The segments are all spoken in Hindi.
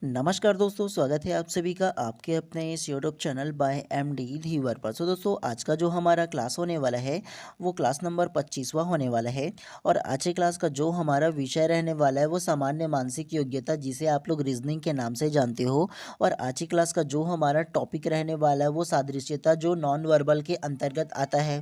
नमस्कार दोस्तों, स्वागत है आप सभी का आपके अपने इस यूट्यूब चैनल बाय एमडी धीवर पर। सो दोस्तों, आज का जो हमारा क्लास होने वाला है वो क्लास नंबर 25वां होने वाला है। और आज के क्लास का जो हमारा विषय रहने वाला है वो सामान्य मानसिक योग्यता, जिसे आप लोग रीजनिंग के नाम से जानते हो। और आज की क्लास का जो हमारा टॉपिक रहने वाला है वो सादृश्यता, जो नॉन वर्बल के अंतर्गत आता है।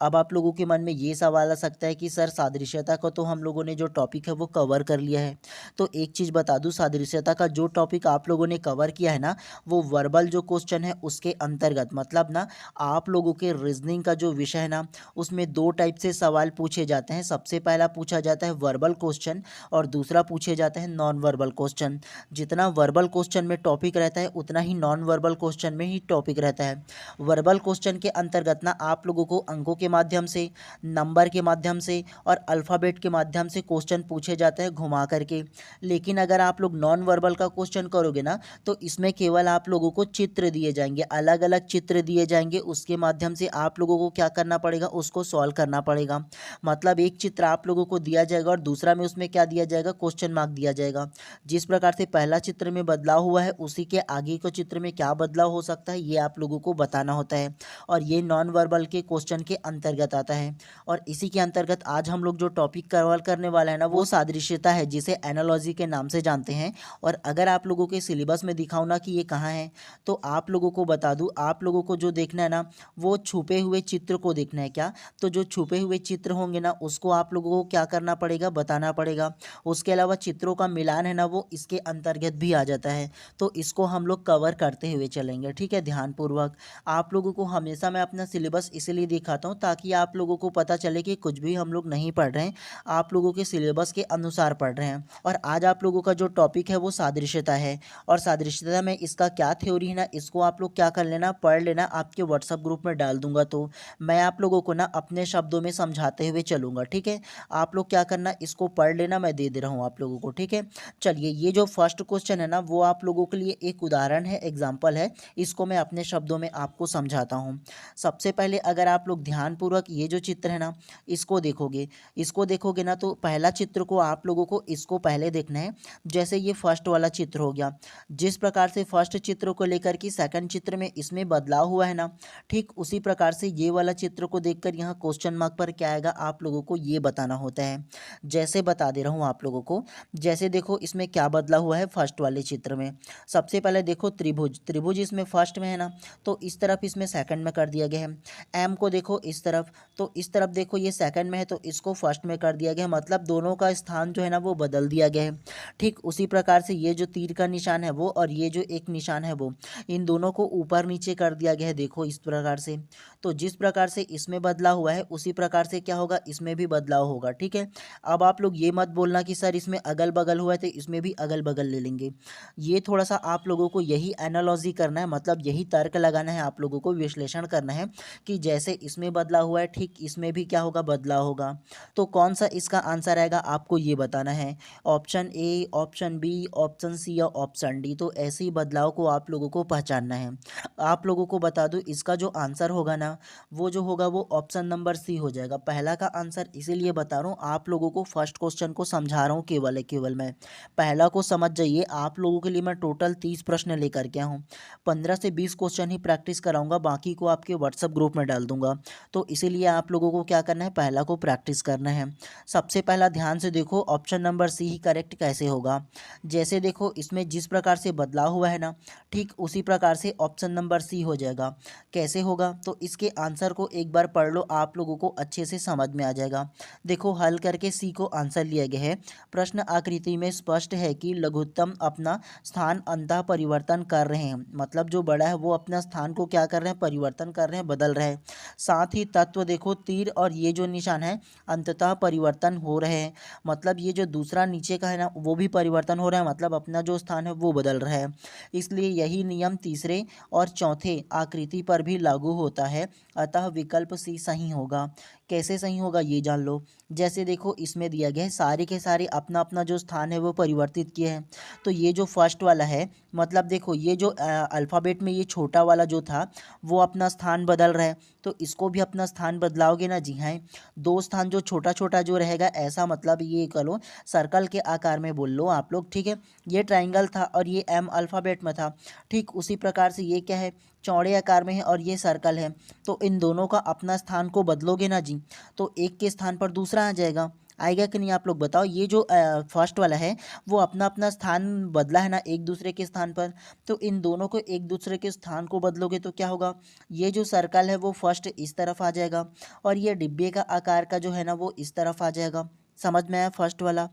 अब आप लोगों के मन में ये सवाल आ सकता है कि सर, सादृश्यता का तो हम लोगों ने जो टॉपिक है वो कवर कर लिया है। तो एक चीज़ बता दूं, सादृश्यता का जो टॉपिक आप लोगों ने कवर किया है ना, वो वर्बल जो क्वेश्चन है उसके अंतर्गत, मतलब ना आप लोगों के रीजनिंग का जो विषय है ना, उसमें दो टाइप से सवाल पूछे जाते हैं। सबसे पहला पूछा जाता है वर्बल क्वेश्चन और दूसरा पूछे जाते हैं नॉन वर्बल क्वेश्चन। जितना वर्बल क्वेश्चन में टॉपिक रहता है उतना ही नॉन वर्बल क्वेश्चन में ही टॉपिक रहता है। वर्बल क्वेश्चन के अंतर्गत ना आप लोगों को अंकों के माध्यम से, नंबर के माध्यम से और अल्फ़ाबेट के माध्यम से क्वेश्चन पूछे जाते हैं घुमा करके। लेकिन अगर आप लोग नॉन वर्बल का क्वेश्चन करोगे ना, तो इसमें केवल आप लोगों को चित्र दिए जाएंगे, अलग अलग चित्र दिए जाएंगे। उसके माध्यम से आप लोगों को क्या करना पड़ेगा, उसको सॉल्व करना पड़ेगा। मतलब एक चित्र आप लोगों को दिया जाएगा और दूसरा में उसमें क्या दिया जाएगा, क्वेश्चन मार्क दिया जाएगा। जिस प्रकार से पहला चित्र में बदलाव हुआ है, उसी के आगे के चित्र में क्या बदलाव हो सकता है, ये आप लोगों को बताना होता है। और ये नॉन वर्बल के क्वेश्चन के अंतर्गत आता है। और इसी के अंतर्गत आज हम लोग जो टॉपिक कवर करने वाला है ना, वो सादृश्यता है, जिसे एनालॉजी के नाम से जानते हैं। और अगर आप लोगों के सिलेबस में दिखाऊं ना कि ये कहाँ है, तो आप लोगों को बता दूं, आप लोगों को जो देखना है ना, वो छुपे हुए चित्र को देखना है। क्या? तो जो छुपे हुए चित्र होंगे ना, उसको आप लोगों को क्या करना पड़ेगा, बताना पड़ेगा। उसके अलावा चित्रों का मिलान है ना, वो इसके अंतर्गत भी आ जाता है। तो इसको हम लोग कवर करते हुए चलेंगे, ठीक है, ध्यानपूर्वक। आप लोगों को हमेशा मैं अपना सिलेबस इसलिए दिखाता हूँ ताकि आप लोगों को पता चले कि कुछ भी हम लोग नहीं पढ़ रहे हैं, आप लोगों के सिलेबस के अनुसार पढ़ रहे हैं। और आज आप लोगों का जो टॉपिक है वो सादृश्यता है। और सादृश्यता में इसका क्या थ्योरी है ना, इसको आप लोग क्या कर लेना, पढ़ लेना। आपके व्हाट्सएप ग्रुप में डाल दूंगा, तो मैं आप लोगों को ना अपने शब्दों में समझाते हुए चलूंगा, ठीक है। आप लोग क्या करना, इसको पढ़ लेना, मैं दे रहा हूँ आप लोगों को, ठीक है। चलिए, ये जो फर्स्ट क्वेश्चन है ना, वो आप लोगों के लिए एक उदाहरण है, एग्जाम्पल है। इसको मैं अपने शब्दों में आपको समझाता हूँ। सबसे पहले अगर आप लोग ध्यानपूर्वक ये जो चित्र है ना, इसको देखोगे ना, तो पहला चित्र को आप लोगों को इसको पहले देखना है। जैसे ये फर्स्ट वाला चित्र हो गया, जिस प्रकार से फर्स्ट चित्र को लेकर के सेकंड चित्र में इसमें बदलाव हुआ है ना, ठीक उसी प्रकार से ये वाला चित्र को देखकर यहाँ क्वेश्चन मार्क पर क्या आएगा, आप लोगों को ये बताना होता है। जैसे बता दे रहा हूँ आप लोगों को। जैसे देखो, इसमें क्या बदला हुआ है फर्स्ट वाले चित्र में। सबसे पहले देखो, त्रिभुज त्रिभुज इसमें फर्स्ट में है ना, तो इस तरफ इसमें सेकंड में कर दिया गया है। एम को देखो इस तरफ, तो इस तरफ देखो ये सेकंड में है, तो इसको फर्स्ट में कर दिया गया है। मतलब दोनों का स्थान जो है ना, वो बदल दिया गया है। ठीक उसी प्रकार से ये जो तीर का निशान है वो, और ये जो एक निशान है वो, इन दोनों को ऊपर नीचे कर दिया गया है, देखो इस प्रकार से। तो जिस प्रकार से इसमें बदलाव हुआ है, उसी प्रकार से क्या होगा, इसमें भी बदलाव होगा, ठीक है। अब आप लोग ये मत बोलना कि सर इसमें अगल बगल हुआ है तो इसमें भी अगल बगल ले लेंगे। ये थोड़ा सा आप लोगों को यही एनालॉजी करना है, मतलब यही तर्क लगाना है, आप लोगों को विश्लेषण करना है कि जैसे इसमें बदलाव हुआ है, ठीक इसमें भी क्या होगा, बदलाव होगा। तो कौन सा इसका आंसर आएगा, आपको ये बताना है। Option A, option B, option C या ऑप्शन डी। तो ऐसे ही बदलाव को आप लोगों को पहचानना है। आप लोगों को बता दूं, इसका जो आंसर होगा ना, वो जो होगा वो ऑप्शन नंबर सी हो जाएगा। पहला का आंसर इसीलिए बता रहा हूँ, आप लोगों को फर्स्ट क्वेश्चन को समझा रहा हूँ, केवल मैं। पहला को समझ जाइए। आप लोगों के लिए मैं टोटल 30 प्रश्न लेकर के आया हूँ। 15 से 20 क्वेश्चन ही प्रैक्टिस कराऊंगा, बाकी को आपके व्हाट्सएप ग्रुप में डाल दूंगा। तो इसीलिए आप लोगों को क्या करना है, पहला को प्रैक्टिस करना है। सबसे पहला ध्यान से देखो, ऑप्शन नंबर सी ही करेक्ट कैसे होगा। जैसे देखो, इसमें जिस प्रकार से बदलाव हुआ है ना, ठीक उसी प्रकार से ऑप्शन नंबर सी हो जाएगा। कैसे होगा, तो इसके आंसर को एक बार पढ़ लो, आप लोगों को अच्छे से समझ में आ जाएगा। देखो, हल करके सी को आंसर लिया गया है। प्रश्न आकृति में स्पष्ट है कि लघुत्तम अपना स्थान अंतः परिवर्तन कर रहे हैं। मतलब जो बड़ा है वो अपना स्थान को क्या कर रहे हैं, परिवर्तन कर रहे हैं, बदल रहे हैं। साथ ही तत्व देखो, तीर और ये जो निशान है अंततः परिवर्तन हो रहे हैं। मतलब ये जो दूसरा नीचे का है ना, वो भी परिवर्तन हो रहा है, मतलब अपना जो स्थान है वो बदल रहा है। इसलिए यही नियम तीसरे और चौथे आकृति पर भी लागू होता है। अतः विकल्प सी सही होगा। कैसे सही होगा ये जान लो। जैसे देखो इसमें दिया गया है सारे के सारे अपना अपना जो स्थान है वो परिवर्तित किए हैं। तो ये जो फर्स्ट वाला है, मतलब देखो ये जो अल्फ़ाबेट में ये छोटा वाला जो था वो अपना स्थान बदल रहा है, तो इसको भी अपना स्थान बदलाओगे ना। जी हाँ, दो स्थान जो छोटा छोटा जो रहेगा, ऐसा मतलब ये करो सर्कल के आकार में बोल लो आप लोग, ठीक है। ये ट्राइंगल था और ये एम अल्फ़ाबेट में था, ठीक उसी प्रकार से ये क्या है, चौड़े आकार में है और ये सर्कल है। तो इन दोनों का अपना स्थान को बदलोगे ना जी, तो एक के स्थान पर दूसरा आ जाएगा। आएगा कि नहीं आप लोग बताओ। ये जो फर्स्ट वाला है वो अपना अपना स्थान बदला है ना एक दूसरे के स्थान पर, तो इन दोनों को एक दूसरे के स्थान को बदलोगे तो क्या होगा, ये जो सर्कल है वो फर्स्ट इस तरफ आ जाएगा और ये डिब्बे का आकार का जो है ना वो इस तरफ आ जाएगा। समझ में आया फर्स्ट वाला।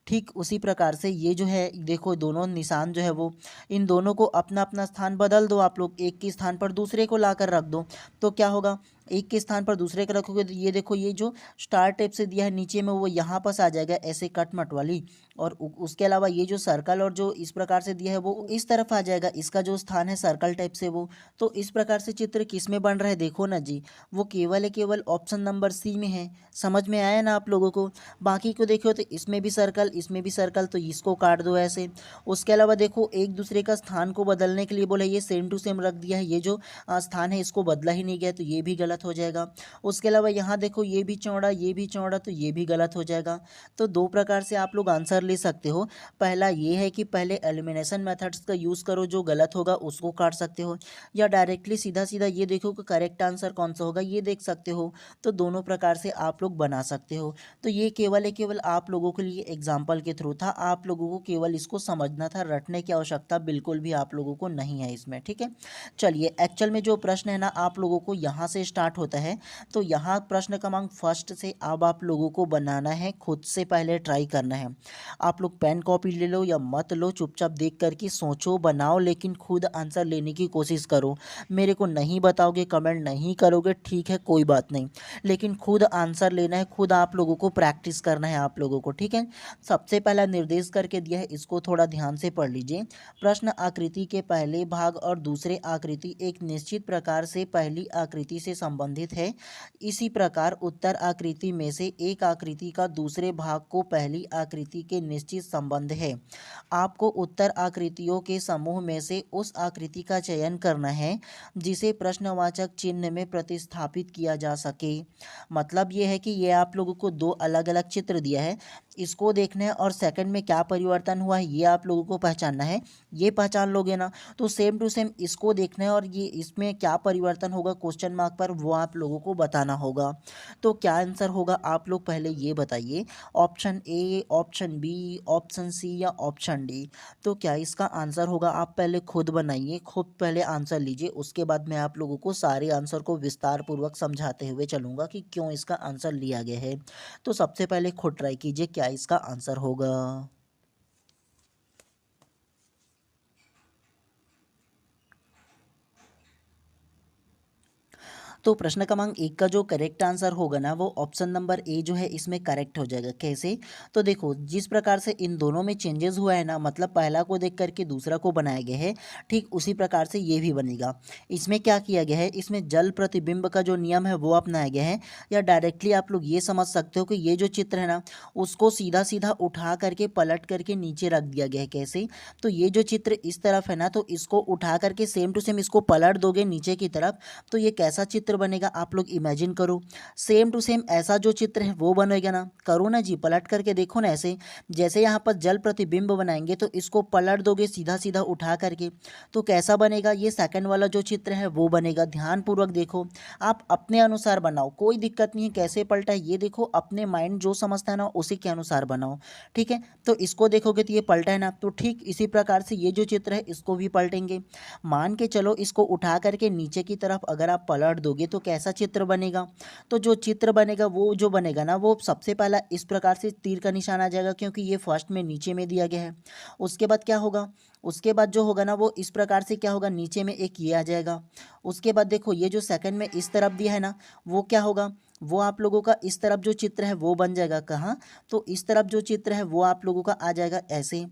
ठीक उसी प्रकार से ये जो है देखो दोनों निशान जो है वो, इन दोनों को अपना अपना स्थान बदल दो आप लोग, एक के स्थान पर दूसरे को लाकर रख दो। तो क्या होगा, एक के स्थान पर दूसरे को रखोगे तो ये देखो ये जो स्टार टाइप से दिया है नीचे में वो यहाँ पास आ जाएगा ऐसे कटमट वाली, और उसके अलावा ये जो सर्कल और जो इस प्रकार से दिया है वो इस तरफ आ जाएगा, इसका जो स्थान है सर्कल टाइप से वो। तो इस प्रकार से चित्र किस में बन रहा है देखो ना जी, वो केवल है केवल ऑप्शन नंबर सी में है। समझ में आया ना आप लोगों को। बाकी को देखो तो इसमें भी सर्कल इसमें भी सर्कल, तो इसको काट दो ऐसे। उसके अलावा देखो एक दूसरे का स्थान को बदलने के लिए बोले ये सेम टू सेम रख दिया है, ये जो स्थान है इसको बदला ही नहीं गया, तो ये भी गलत हो जाएगा। उसके अलावा यहाँ देखो ये भी चौड़ा ये भी चौड़ा, तो ये भी गलत हो जाएगा। तो दो प्रकार से आप लोग आंसर ले सकते हो। पहला ये है कि पहले एलिमिनेशन मेथड्स का यूज़ करो, जो गलत होगा उसको काट सकते हो, या डायरेक्टली सीधा सीधा ये देखो कि करेक्ट आंसर कौन सा होगा ये देख सकते हो। तो दोनों प्रकार से आप लोग बना सकते हो। तो ये केवल है केवल आप लोगों के लिए एग्जाम्पल के थ्रू था, आप लोगों को केवल इसको समझना था, रटने की आवश्यकता बिल्कुल भी आप लोगों को नहीं है इसमें, ठीक है। चलिए एक्चुअल में जो प्रश्न है ना आप लोगों को यहाँ से स्टार्ट होता है। तो यहाँ प्रश्न क्रमांक फर्स्ट से अब आप लोगों को बनाना है, खुद से पहले ट्राई करना है। आप लोग पेन कॉपी ले लो या मत लो, चुपचाप देख करके सोचो बनाओ, लेकिन खुद आंसर लेने की कोशिश करो। मेरे को नहीं बताओगे, कमेंट नहीं करोगे, ठीक है कोई बात नहीं, लेकिन खुद आंसर लेना है, खुद आप लोगों को प्रैक्टिस करना है आप लोगों को, ठीक है। सबसे पहला निर्देश करके दिया है, इसको थोड़ा ध्यान से पढ़ लीजिए। प्रश्न आकृति के पहले भाग और दूसरे आकृति एक निश्चित प्रकार से पहली आकृति से संबंधित है। इसी प्रकार उत्तर आकृति में से एक आकृति का दूसरे भाग को पहली आकृति के निश्चित संबंध है। आपको उत्तर आकृतियों के समूह में से उस आकृति का चयन करना है जिसे प्रश्नवाचक चिन्ह में प्रतिस्थापित किया जा सके। मतलब ये है कि ये आप लोगों को दो अलग अलग चित्र दिया है, इसको देखना है और सेकंड में क्या परिवर्तन हुआ है ये आप लोगों को पहचानना है। ये पहचान लोगे ना तो सेम टू सेम इसको देखना है और ये इसमें क्या परिवर्तन होगा क्वेश्चन मार्क पर वो आप लोगों को बताना होगा। तो क्या आंसर होगा आप लोग पहले ये बताइए, option A, option B, option C या ऑप्शन डी। तो क्या इसका आंसर होगा, आप पहले खुद बनाइए, खुद पहले आंसर लीजिए, उसके बाद मैं आप लोगों को सारे आंसर को विस्तार पूर्वक समझाते हुए चलूँगा कि क्यों इसका आंसर लिया गया है। तो सबसे पहले खुद ट्राई कीजिए क्या इसका आंसर होगा। तो प्रश्न क्रमांक एक का जो करेक्ट आंसर होगा ना वो ऑप्शन नंबर ए जो है इसमें करेक्ट हो जाएगा। कैसे, तो देखो जिस प्रकार से इन दोनों में चेंजेस हुआ है ना, मतलब पहला को देख करके दूसरा को बनाया गया है, ठीक उसी प्रकार से ये भी बनेगा। इसमें क्या किया गया है, इसमें जल प्रतिबिंब का जो नियम है वो अपनाया गया है, या डायरेक्टली आप लोग ये समझ सकते हो कि ये जो चित्र है ना उसको सीधा सीधा उठा करके पलट करके नीचे रख दिया गया है। कैसे, तो ये जो चित्र इस तरफ है ना तो इसको उठा करके सेम टू सेम इसको पलट दोगे नीचे की तरफ, तो ये कैसा चित्र बनेगा आप लोग इमेजिन करो। सेम टू सेम ऐसा जो चित्र है वो बनेगा ना, करो ना जी, पलट करके देखो ना ऐसे। जैसे यहाँ पर जल प्रतिबिंब बनाएंगे तो इसको पलट दोगे सीधा सीधा उठा करके, तो कैसा बनेगा, ये सेकंड वाला जो चित्र है वो बनेगा। ध्यानपूर्वक देखो, आप अपने अनुसार बनाओ, कोई दिक्कत नहीं है कैसे पलटा है ये देखो, अपने माइंड जो समझता है ना उसी के अनुसार बनाओ, ठीक है। तो इसको देखोगे तो ये पलटा है ना, तो ठीक इसी प्रकार से ये जो चित्र है इसको भी पलटेंगे। मान के चलो इसको उठा करके नीचे की तरफ अगर आप पलट दोगे तो कैसा चित्र बनेगा, तो जो चित्र बनेगा वो जो बनेगा ना वो सबसे पहला इस प्रकार से तीर का निशान आ जाएगा, क्योंकि ये फर्स्ट में नीचे में दिया गया है। उसके बाद क्या होगा, उसके बाद जो होगा ना वो इस प्रकार से क्या होगा, नीचे में एक ये आ जाएगा। उसके बाद देखो ये जो सेकंड में इस तरफ दिया है ना वो क्या होगा, वो आप लोगों का इस तरफ जो चित्र है वो बन जाएगा कहाँ, तो इस तरफ जो चित्र है वो आप लोगों का आ जाएगा ऐसे।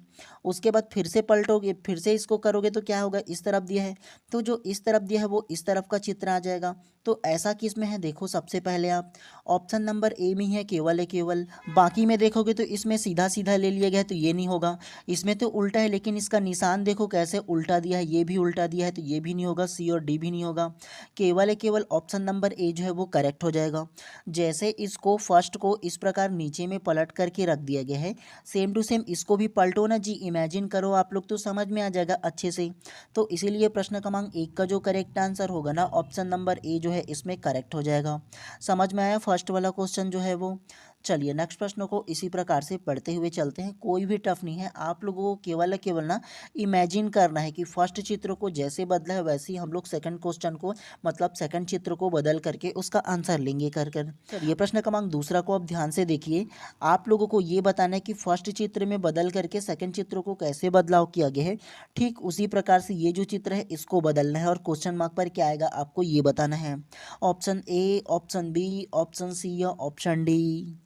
उसके बाद फिर से पलटोगे, फिर से इसको करोगे तो क्या होगा, इस तरफ दिया है तो जो इस तरफ दिया है वो इस तरफ का चित्र आ जाएगा। तो ऐसा किस में है, देखो सबसे पहले आप ऑप्शन नंबर ए में है केवल है केवल। बाकी में देखोगे तो इसमें सीधा सीधा ले लिया गया है तो ये नहीं होगा, इसमें तो उल्टा है लेकिन इसका निशान देखो कैसे उल्टा दिया है, ये भी उल्टा दिया है तो ये भी नहीं होगा, सी और डी भी नहीं होगा। केवल है केवल ऑप्शन नंबर ए जो है वो करेक्ट हो जाएगा। जैसे इसको फर्स्ट को इस प्रकार नीचे में पलट करके रख दिया गया है, सेम टू सेम इसको भी पलटो ना जी, इमेजिन करो आप लोग तो समझ में आ जाएगा अच्छे से। तो इसीलिए प्रश्न क्रमांक 1 का जो करेक्ट आंसर होगा ना ऑप्शन नंबर ए जो है इसमें करेक्ट हो जाएगा। समझ में आया फर्स्ट वाला क्वेश्चन जो है वो। चलिए नेक्स्ट प्रश्न को इसी प्रकार से पढ़ते हुए चलते हैं, कोई भी टफ नहीं है, आप लोगों को केवल ना इमेजिन करना है कि फर्स्ट चित्र को जैसे बदला है वैसे ही हम लोग सेकंड क्वेश्चन को मतलब सेकंड चित्र को बदल करके उसका आंसर लेंगे कर कर। चलिए प्रश्न क्रमांक दूसरा को आप ध्यान से देखिए, आप लोगों को ये बताना है कि फर्स्ट चित्र में बदल करके सेकंड चित्र को कैसे बदलाव किया गया है। ठीक उसी प्रकार से ये जो चित्र है इसको बदलना है और क्वेश्चन मार्क पर क्या आएगा आपको ये बताना है, option A, option B, option C या ऑप्शन डी।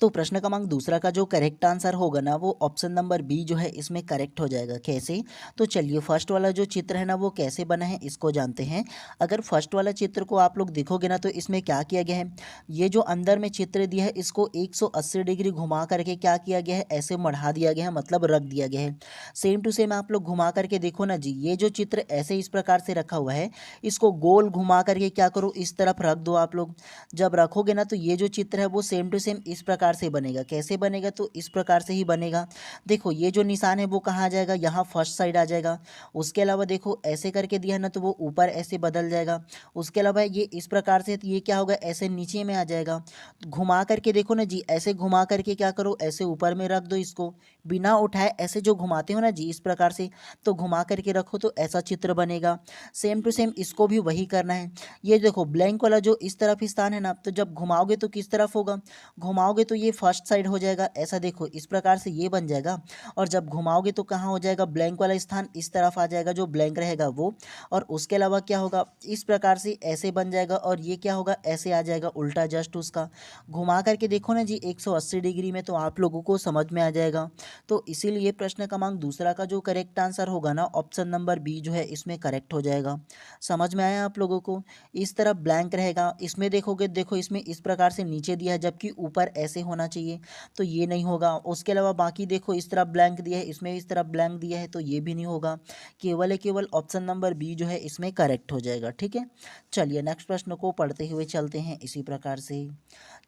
तो प्रश्न क्रमांक दूसरा का जो करेक्ट आंसर होगा ना वो ऑप्शन नंबर बी जो है इसमें करेक्ट हो जाएगा। कैसे, तो चलिए फर्स्ट वाला जो चित्र है ना वो कैसे बना है इसको जानते हैं। अगर फर्स्ट वाला चित्र को आप लोग देखोगे ना तो इसमें क्या किया गया है, ये जो अंदर में चित्र दिया है इसको 180 डिग्री घुमा करके क्या किया गया है, ऐसे बढ़ा दिया गया है मतलब रख दिया गया है। सेम टू सेम आप लोग घुमा करके देखो ना जी, ये जो चित्र ऐसे इस प्रकार से रखा हुआ है इसको गोल घुमा करके क्या करो इस तरफ रख दो आप लोग। जब रखोगे ना तो ये जो चित्र है वो सेम टू सेम इस प्रकार से बनेगा। कैसे बनेगा, तो इस प्रकार से ही बनेगा। देखो ये जो निशान है वो कहाँ आ जाएगा, यहाँ फर्स्ट साइड आ जाएगा। उसके अलावा देखो ऐसे करके दिया है ना तो वो ऊपर ऐसे बदल जाएगा। उसके अलावा ये इस प्रकार से तो ये क्या होगा, ऐसे नीचे में आ जाएगा। घुमा करके देखो ना जी, ऐसे घुमा करके क्या करो, ऐसे ऊपर में रख दो इसको बिना उठाए, ऐसे जो घुमाते हो ना जी इस प्रकार से, तो घुमा करके रखो तो ऐसा चित्र बनेगा। सेम टू सेम इसको भी वही करना है। ये देखो ब्लैंक वाला जो इस तरफ स्थान है ना, तो जब घुमाओगे तो किस तरफ होगा, घुमाओगे तो ये फर्स्ट साइड हो जाएगा, ऐसा देखो इस प्रकार से ये बन जाएगा। और जब घुमाओगे तो कहाँ हो जाएगा, ब्लैंक वाला स्थान इस तरफ आ जाएगा, जो ब्लैंक रहेगा वो। और उसके अलावा क्या होगा, इस प्रकार से ऐसे बन जाएगा और ये क्या होगा, ऐसे आ जाएगा उल्टा जस्ट उसका। घुमा करके देखो ना जी 180 डिग्री में, तो आप लोगों को समझ में आ जाएगा। तो इसीलिए प्रश्न क्रमांक दूसरा का जो करेक्ट आंसर होगा ना ऑप्शन नंबर बी जो है इसमें करेक्ट हो जाएगा। समझ में आया आप लोगों को। इस तरफ ब्लैंक रहेगा, इसमें देखोगे देखो इसमें इस प्रकार से नीचे दिया है जबकि ऊपर ऐसे होना चाहिए, तो ये नहीं होगा। उसके अलावा बाकी देखो इस तरफ ब्लैंक दिया है, इसमें इस तरफ ब्लैंक दिया है, तो ये भी नहीं होगा। केवल ऑप्शन नंबर बी जो है इसमें करेक्ट हो जाएगा। ठीक है, चलिए नेक्स्ट प्रश्न को पढ़ते हुए चलते हैं इसी प्रकार से।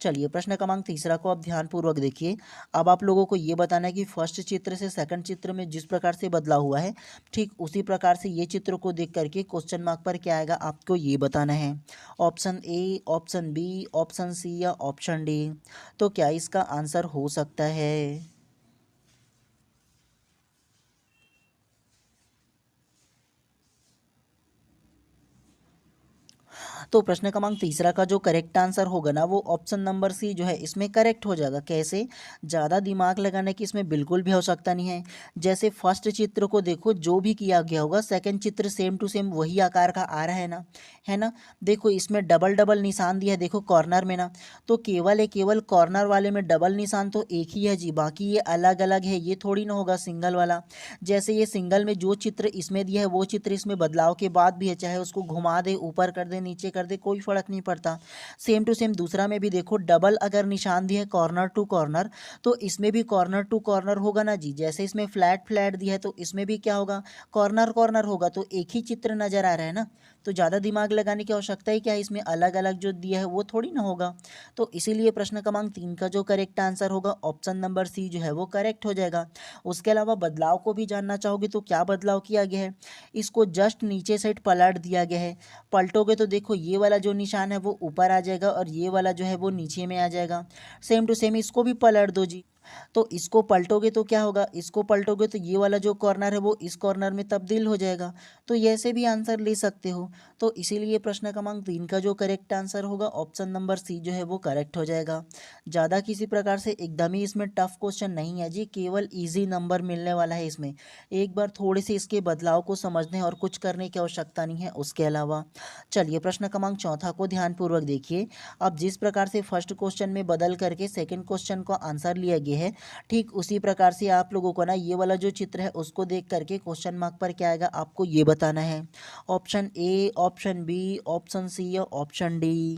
चलिए प्रश्न क्रमांक तीसरा को आप ध्यानपूर्वक देखिए। अब आप लोगों को ये बताना है कि फर्स्ट चित्र से सेकंड चित्र में जिस प्रकार से बदलाव हुआ है, ठीक उसी प्रकार से ये चित्र को देख करके क्वेश्चन मार्क पर क्या आएगा आपको ये बताना है, option A, option B, option C या ऑप्शन डी। तो क्या इसका आंसर हो सकता है। तो प्रश्न क्रमांक तीसरा का जो करेक्ट आंसर होगा ना वो ऑप्शन नंबर सी जो है इसमें करेक्ट हो जाएगा। कैसे, ज़्यादा दिमाग लगाने की इसमें बिल्कुल भी आवश्यकता नहीं है। जैसे फर्स्ट चित्र को देखो जो भी किया गया होगा, सेकंड चित्र सेम टू सेम वही आकार का आ रहा है ना, है ना। देखो इसमें डबल डबल निशान दिया है, देखो कॉर्नर में ना, तो केवल कॉर्नर वाले में डबल निशान तो एक ही है जी, बाकी ये अलग अलग है, ये थोड़ी ना होगा सिंगल वाला। जैसे ये सिंगल में जो चित्र इसमें दिया है वो चित्र इसमें बदलाव के बाद भी है, चाहे उसको घुमा दे, ऊपर कर दे, नीचे कर दे, कोई फर्क नहीं पड़ता। सेम टू सेम दूसरा में भी देखो डबल अगर निशान दिया है कॉर्नर टू कॉर्नर, तो इसमें भी कॉर्नर टू कॉर्नर होगा ना जी। जैसे इसमें फ्लैट फ्लैट दिया है तो इसमें भी क्या होगा, कॉर्नर कॉर्नर होगा, तो एक ही चित्र नजर आ रहा है ना। तो ज़्यादा दिमाग लगाने की आवश्यकता ही क्या है, इसमें अलग अलग जो दिया है वो थोड़ी ना होगा। तो इसीलिए प्रश्न क्रमांक 3 का जो करेक्ट आंसर होगा ऑप्शन नंबर सी जो है वो करेक्ट हो जाएगा। उसके अलावा बदलाव को भी जानना चाहोगे तो क्या बदलाव किया गया है, इसको जस्ट नीचे साइड पलट दिया गया है। पलटोगे तो देखो ये वाला जो निशान है वो ऊपर आ जाएगा और ये वाला जो है वो नीचे में आ जाएगा। सेम टू सेम इसको भी पलट दो जी, तो इसको पलटोगे तो क्या होगा, इसको पलटोगे तो ये वाला जो कॉर्नर है वो इस कॉर्नर में तब्दील हो जाएगा। तो ये ऐसे भी आंसर ले सकते हो। तो इसीलिए प्रश्न क्रमांक 3 का जो करेक्ट आंसर होगा ऑप्शन नंबर सी जो है वो करेक्ट हो जाएगा। ज़्यादा किसी प्रकार से एकदम ही इसमें टफ क्वेश्चन नहीं है जी, केवल ईजी नंबर मिलने वाला है इसमें। एक बार थोड़े से इसके बदलाव को समझने और कुछ करने की आवश्यकता नहीं है उसके अलावा। चलिए प्रश्न क्रमांक चौथा को ध्यानपूर्वक देखिए। अब जिस प्रकार से फर्स्ट क्वेश्चन में बदल करके सेकंड क्वेश्चन का आंसर लिया गया है, ठीक उसी प्रकार से आप लोगों को ना ये वाला जो चित्र है उसको देख करके क्वेश्चन मार्क पर क्या आएगा आपको ये बताना है। Option A, option B, option C या ऑप्शन डी।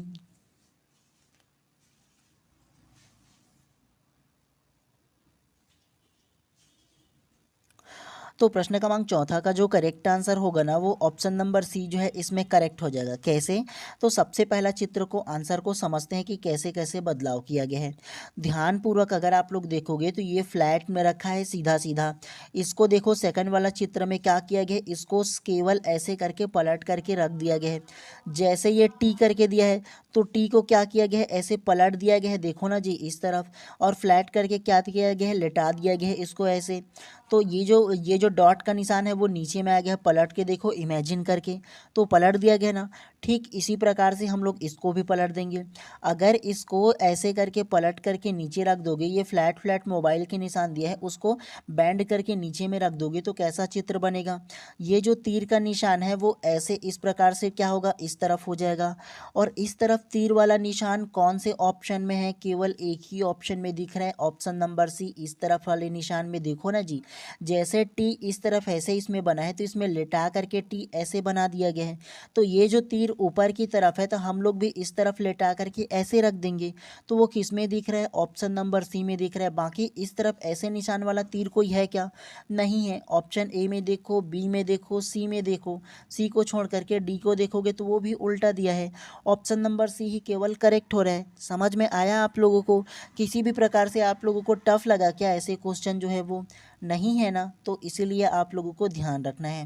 तो प्रश्न क्रमांक चौथा का जो करेक्ट आंसर होगा ना वो ऑप्शन नंबर सी जो है इसमें करेक्ट हो जाएगा। कैसे? तो सबसे पहला चित्र को आंसर को समझते हैं कि कैसे कैसे बदलाव किया गया है। ध्यानपूर्वक अगर आप लोग देखोगे तो ये फ्लैट में रखा है सीधा सीधा। इसको देखो सेकंड वाला चित्र में क्या किया गया है, इसको केवल ऐसे करके पलट करके रख दिया गया है। जैसे ये टी करके दिया है तो टी को क्या किया गया है, ऐसे पलट दिया गया है, देखो ना जी इस तरफ। और फ्लैट करके क्या किया गया है, लेटा दिया गया है इसको ऐसे। तो ये जो डॉट का निशान है वो नीचे में आ गया है, पलट के देखो इमेजिन करके, तो पलट दिया गया ना। ठीक इसी प्रकार से हम लोग इसको भी पलट देंगे। अगर इसको ऐसे करके पलट करके नीचे रख दोगे, ये फ्लैट फ्लैट मोबाइल के निशान दिया है उसको बैंड करके नीचे में रख दोगे तो कैसा चित्र बनेगा। ये जो तीर का निशान है वो ऐसे इस प्रकार से क्या होगा, इस तरफ हो जाएगा। और इस तरफ तीर वाला निशान कौन से ऑप्शन में है, केवल एक ही ऑप्शन में दिख रहा है, ऑप्शन नंबर सी। इस तरफ वाले निशान में देखो ना जी, जैसे टी इस तरफ ऐसे इसमें बना है तो इसमें लिटा करके टी ऐसे बना दिया गया है। तो ये जो तीर ऊपर की तरफ है तो हम लोग भी इस तरफ लिटा करके ऐसे रख देंगे। तो वो किस में दिख रहा है, ऑप्शन नंबर सी में दिख रहा है। बाकी इस तरफ ऐसे निशान वाला तीर कोई है क्या, नहीं है। ऑप्शन ए में देखो, बी में देखो, सी में देखो। सी को छोड़ करके डी को देखोगे तो वो भी उल्टा दिया है। ऑप्शन नंबर सी ही केवल करेक्ट हो रहा है। समझ में आया आप लोगों को? किसी भी प्रकार से आप लोगों को टफ लगा क्या ऐसे क्वेश्चन जो है वो, नहीं है ना। तो इसीलिए आप लोगों को ध्यान रखना है।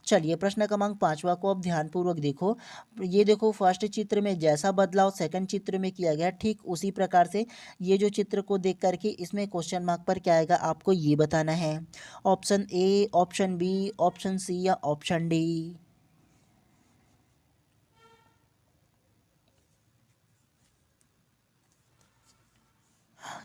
चलिए प्रश्न क्रमांक पाँचवा को अब ध्यानपूर्वक देखो। ये देखो फर्स्ट चित्र में जैसा बदलाव सेकंड चित्र में किया गया ठीक उसी प्रकार से ये जो चित्र को देख करके इसमें क्वेश्चन मार्क पर क्या आएगा आपको ये बताना है। Option A, option B, option C या ऑप्शन डी।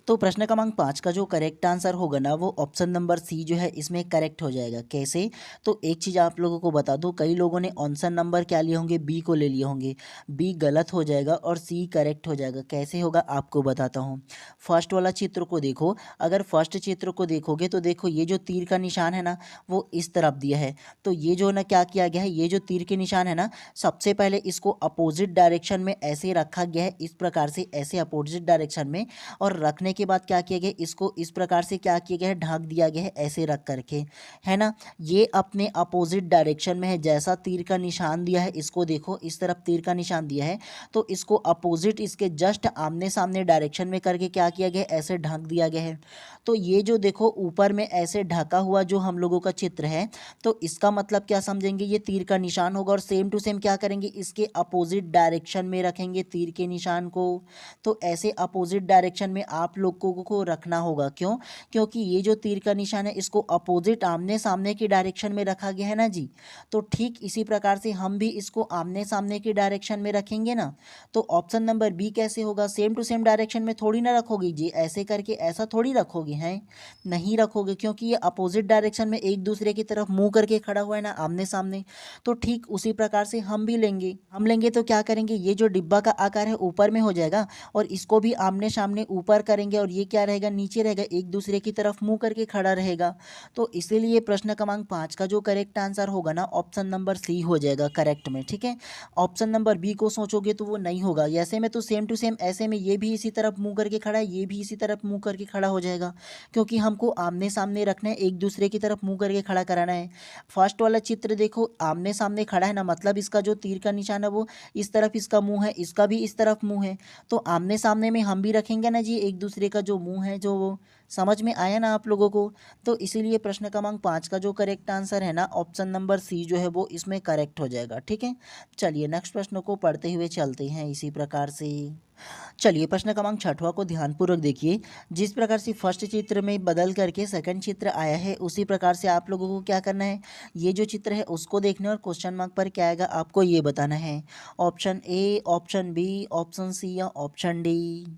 तो प्रश्न क्रमांक 5 का जो करेक्ट आंसर होगा ना वो ऑप्शन नंबर सी जो है इसमें करेक्ट हो जाएगा। कैसे? तो एक चीज़ आप लोगों को बता दूं, कई लोगों ने ऑप्शन नंबर क्या लिए होंगे, बी को ले लिए होंगे। बी गलत हो जाएगा और सी करेक्ट हो जाएगा। कैसे होगा आपको बताता हूँ। फर्स्ट वाला चित्र को देखो, अगर फर्स्ट चित्र को देखोगे तो देखो ये जो तीर का निशान है ना वो इस तरफ दिया है। तो ये जो ना क्या किया गया है, ये जो तीर के निशान है ना सबसे पहले इसको अपोजिट डायरेक्शन में ऐसे रखा गया है, इस प्रकार से ऐसे अपोजिट डायरेक्शन में। और रखने के बाद क्या किया गया, इसको इस प्रकार से क्या किया गया है, ढक दिया गया है ऐसे रख करके, है ना। ये अपने अपोजिट डायरेक्शन में है। जैसा तीर का निशान दिया है इसको देखो, इस तरफ तीर का निशान दिया है तो इसको अपोजिट इसके जस्ट आमने सामने डायरेक्शन में करके क्या किया गया है, ऐसे ढक दिया गया है। तो ये जो देखो ऊपर में ऐसे ढका हुआ जो हम लोगों का चित्र है, तो इसका मतलब क्या समझेंगे, ये तीर का निशान होगा। और सेम टू सेम क्या करेंगे, इसके अपोजिट डायरेक्शन में रखेंगे तीर के निशान को। तो ऐसे अपोजिट डायरेक्शन में आप लोगों को रखना होगा। क्यों? क्योंकि ये जो तीर का निशान है इसको अपोजिट आमने सामने की डायरेक्शन में रखा गया है ना जी। तो ठीक इसी प्रकार से हम भी इसको आमने सामने की डायरेक्शन में रखेंगे ना। तो ऑप्शन नंबर बी कैसे होगा, सेम टू सेम डायरेक्शन में थोड़ी ना रखोगे जी, ऐसे करके ऐसा थोड़ी रखोगे हैं, नहीं रखोगे, क्योंकि ये अपोजिट डायरेक्शन में एक दूसरे की तरफ मुंह करके खड़ा हुआ है ना आमने सामने। तो ठीक उसी प्रकार से हम भी लेंगे। हम लेंगे तो क्या करेंगे, ये जो डिब्बा का आकार है ऊपर में हो जाएगा और इसको भी आमने सामने ऊपर करेंगे और ये क्या रहेगा, नीचे रहेगा, एक दूसरे की तरफ मुंह करके खड़ा रहेगा। तो इसीलिए प्रश्न क्रमांक 5 का जो करेक्ट आंसर होगा ना ऑप्शन नंबर सी हो जाएगा करेक्ट में। ठीक है, ऑप्शन नंबर बी को सोचोगे तो वो नहीं होगा। ऐसे में तो सेम टू सेम ऐसे में ये भी इसी तरफ मुंह करके खड़ा है, ये भी इसी तरफ मुंह करके खड़ा हो जाएगा, क्योंकि हमको आमने सामने रखना है, एक दूसरे की तरफ मुंह करके खड़ा कराना है। फर्स्ट वाला चित्र देखो आमने सामने खड़ा है ना, मतलब इसका जो तीर का निशान है वो इस तरफ इसका मुंह है, इसका भी इस तरफ मुंह है। तो आमने सामने में हम भी रखेंगे ना जी एक दूसरे तीरे का जो मुंह है जो वो समझ में आया ना आप लोगों को। तो इसीलिए प्रश्न क्रमांक 5 का जो करेक्ट आंसर है ना ऑप्शन नंबर सी जो है वो इसमें करेक्ट हो जाएगा। ठीक है, चलिए नेक्स्ट प्रश्न को पढ़ते हुए चलते हैं इसी प्रकार से। चलिए प्रश्न क्रमांक 6वां को ध्यानपूर्वक देखिए। जिस प्रकार से फर्स्ट चित्र में बदल करके सेकंड चित्र आया है उसी प्रकार से आप लोगों को क्या करना है, ये जो चित्र है उसको देखना और क्वेश्चन मार्क पर क्या आएगा आपको ये बताना है। Option A, option B, option C या ऑप्शन डी।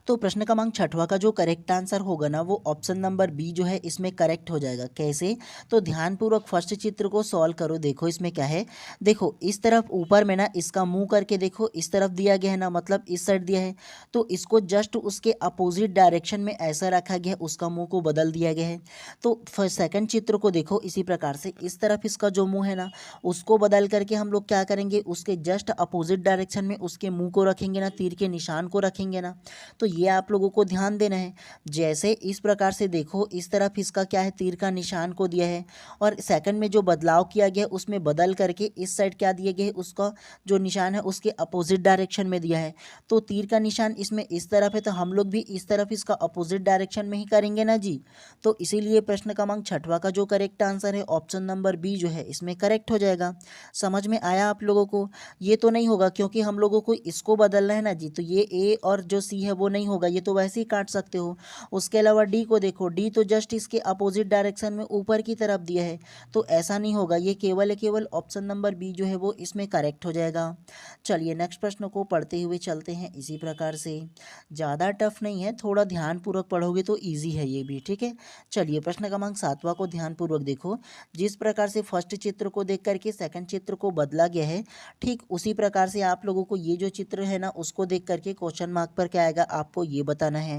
तो प्रश्न क्रमांक 6वां का जो करेक्ट आंसर होगा ना वो ऑप्शन नंबर बी जो है इसमें करेक्ट हो जाएगा। कैसे, तो ध्यानपूर्वक फर्स्ट चित्र को सॉल्व करो। देखो इसमें क्या है, देखो इस तरफ ऊपर में ना इसका मुंह करके देखो इस तरफ दिया गया है ना, मतलब इस साइड दिया है, तो इसको जस्ट उसके अपोजिट डायरेक्शन में ऐसा रखा गया है, उसका मुंह को बदल दिया गया है। तो सेकंड चित्र को देखो इसी प्रकार से इस तरफ इसका जो मुंह है ना उसको बदल करके हम लोग क्या करेंगे, उसके जस्ट अपोजिट डायरेक्शन में उसके मुंह को रखेंगे ना, तीर के निशान को रखेंगे ना। तो ये आप लोगों को ध्यान देना है। जैसे इस प्रकार से देखो इस तरफ इसका क्या है, तीर का निशान को दिया है, और सेकंड में जो बदलाव किया गया उसमें बदल करके इस साइड क्या दिया गया है, उसका जो निशान है उसके अपोजिट डायरेक्शन में दिया है। तो तीर का निशान इसमें इस तरफ है तो हम लोग भी इस तरफ इसका अपोजिट डायरेक्शन में ही करेंगे ना जी। तो इसीलिए प्रश्न क्रमांक 6वां का जो करेक्ट आंसर है ऑप्शन नंबर बी जो है इसमें करेक्ट हो जाएगा। समझ में आया आप लोगों को। ये तो नहीं होगा क्योंकि हम लोगों को इसको बदलना है ना जी, तो ये ए और जो सी है वो नहीं होगा, ये तो वैसे ही काट सकते हो। उसके अलावा डी को देखो, डी तो जस्ट इसके अपोजिट डायरेक्शन में ऊपर की तरफ दिया है, तो ऐसा नहीं होगा, ये केवल ऑप्शन नंबर बी जो है वो इसमें करेक्ट हो जाएगा। चलिए नेक्स्ट प्रश्न को पढ़ते हुए चलते हैं इसी प्रकार से। ज़्यादा टफ नहीं है, थोड़ा ध्यानपूर्वक पढ़ोगे तो ईजी है ये भी। ठीक है, चलिए प्रश्न क्रमांक 7वां को ध्यानपूर्वक देखो। जिस प्रकार से फर्स्ट चित्र को देख करके सेकंड चित्र को बदला गया है, ठीक उसी प्रकार से आप लोगों को ये जो चित्र है ना उसको देख करके क्वेश्चन मार्क पर क्या आएगा आपको ये बताना है।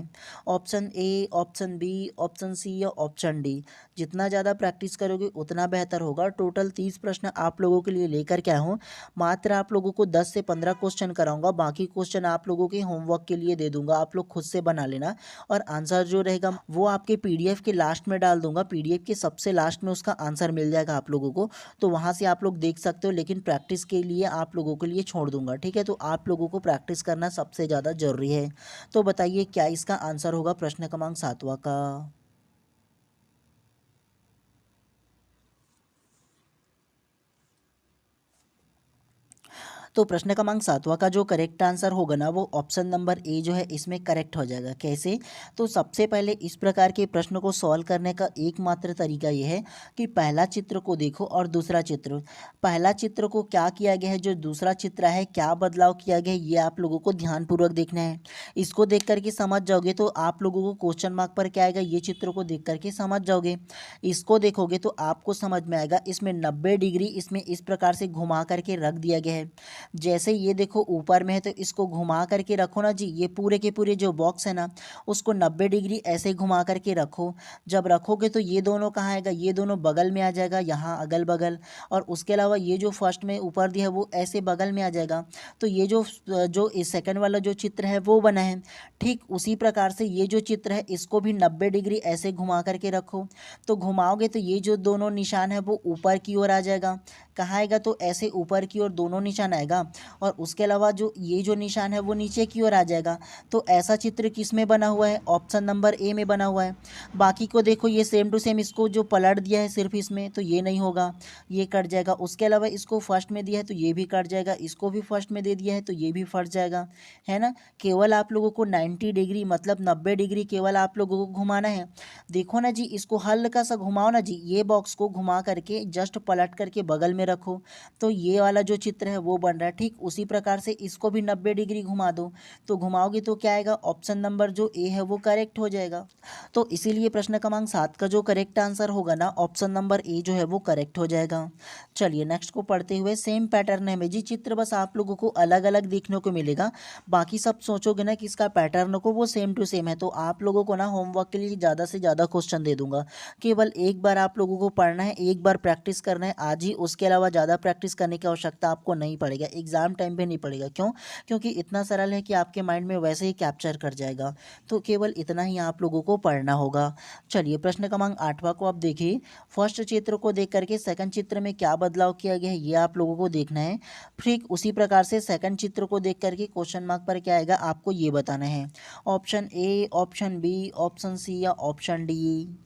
Option A, option B, option C या ऑप्शन डी। जितना ज़्यादा प्रैक्टिस करोगे उतना बेहतर होगा। टोटल 30 प्रश्न आप लोगों के लिए लेकर के आया हूँ। मात्र आप लोगों को 10 से 15 क्वेश्चन कराऊंगा, बाकी क्वेश्चन आप लोगों के होमवर्क के लिए दे दूंगा, आप लोग खुद से बना लेना। और आंसर जो रहेगा वो आपके पीडीएफ के लास्ट में डाल दूंगा, पीडीएफ के सबसे लास्ट में उसका आंसर मिल जाएगा आप लोगों को, तो वहाँ से आप लोग देख सकते हो, लेकिन प्रैक्टिस के लिए आप लोगों के लिए छोड़ दूंगा। ठीक है, तो आप लोगों को प्रैक्टिस करना सबसे ज़्यादा ज़रूरी है। तो बताइए क्या इसका आंसर होगा प्रश्न क्रमांक 7वां का। तो प्रश्न क्रमांक 7वां का जो करेक्ट आंसर होगा ना वो ऑप्शन नंबर ए जो है इसमें करेक्ट हो जाएगा। कैसे, तो सबसे पहले इस प्रकार के प्रश्न को सॉल्व करने का एकमात्र तरीका ये है कि पहला चित्र को देखो और दूसरा चित्र, पहला चित्र को क्या किया गया है, जो दूसरा चित्र है क्या बदलाव किया गया है, ये आप लोगों को ध्यानपूर्वक देखना है। इसको देख करके समझ जाओगे तो आप लोगों को क्वेश्चन मार्क पर क्या आएगा, ये चित्र को देख करके समझ जाओगे। इसको देखोगे तो आपको समझ में आएगा, इसमें 90 डिग्री इसमें इस प्रकार से घुमा करके रख दिया गया है। जैसे ये देखो ऊपर में है तो इसको घुमा करके रखो ना जी, ये पूरे के पूरे जो बॉक्स है ना उसको 90 डिग्री ऐसे घुमा करके रखो। जब रखोगे तो ये दोनों कहाँ आएगा, ये दोनों बगल में आ जाएगा, यहाँ अगल बगल। और उसके अलावा ये जो फर्स्ट में ऊपर दिया है वो ऐसे बगल में आ जाएगा। तो ये जो जो इस सेकंड वाला जो चित्र है वो बना है। ठीक उसी प्रकार से ये जो चित्र है इसको भी 90 डिग्री ऐसे घुमा करके रखो। तो घुमाओगे तो ये जो दोनों निशान है वो ऊपर की ओर आ जाएगा। कहाँ आएगा, तो ऐसे ऊपर की ओर दोनों निशान आएगा, और उसके अलावा जो ये जो निशान है वो नीचे की ओर आ जाएगा। तो ऐसा चित्र किस में बना हुआ है, ऑप्शन नंबर ए में बना हुआ है। बाकी को देखो ये सेम टू सेम, इसको जो पलट दिया है सिर्फ इसमें, तो ये नहीं होगा, ये कट जाएगा। उसके अलावा इसको फर्स्ट में दिया है तो ये भी कट जाएगा, इसको भी फर्स्ट में दे दिया है तो ये भी फट जाएगा, है ना। केवल आप लोगों को 90 डिग्री मतलब 90 डिग्री केवल आप लोगों को घुमाना है। देखो ना जी, इसको हल्का सा घुमाओ ना जी, ये बॉक्स को घुमा करके जस्ट पलट करके बगल में रखो, तो ये वाला जो चित्र है वो बन रहा है। ठीक उसी प्रकार से इसको भी 90 डिग्री घुमा दो, तो घुमाओगे तो क्या आएगा, ऑप्शन नंबर जो ए है वो करेक्ट हो जाएगा। तो इसीलिए प्रश्न क्रमांक 7 का जो करेक्ट आंसर होगा ना ऑप्शन नंबर ए जो है वो करेक्ट हो जाएगा। चलिए नेक्स्ट को पढ़ते हुए, सेम पैटर्न है में जी चित्र, बस आप लोगों को अलग अलग देखने को मिलेगा। बाकी सब सोचोगे ना कि इसका पैटर्न को वो सेम टू सेम है, तो आप लोगों को ना होमवर्क के लिए ज़्यादा से ज़्यादा क्वेश्चन दे दूंगा। केवल एक बार आप लोगों को पढ़ना है, एक बार प्रैक्टिस करना है आज ही, उसके अलावा ज़्यादा प्रैक्टिस करने की आवश्यकता आपको नहीं पड़ेगी। पड़ेगा, एग्जाम टाइम पे नहीं पड़ेगा। क्यों? क्योंकि इतना सरल है कि आपके माइंड में वैसे ही कैप्चर कर जाएगा। तो केवल इतना ही आप लोगों को पढ़ना होगा। चलिए प्रश्न क्रमांक 8वां को आप देखिए। फर्स्ट चित्र को देख करके सेकंड चित्र में क्या बदलाव किया गया है ये आप लोगों को देखना है। ठीक उसी प्रकार से सेकंड चित्र को देख करके क्वेश्चन मार्क पर क्या आएगा आपको ये बताना है। Option A, option B, option C या ऑप्शन डी।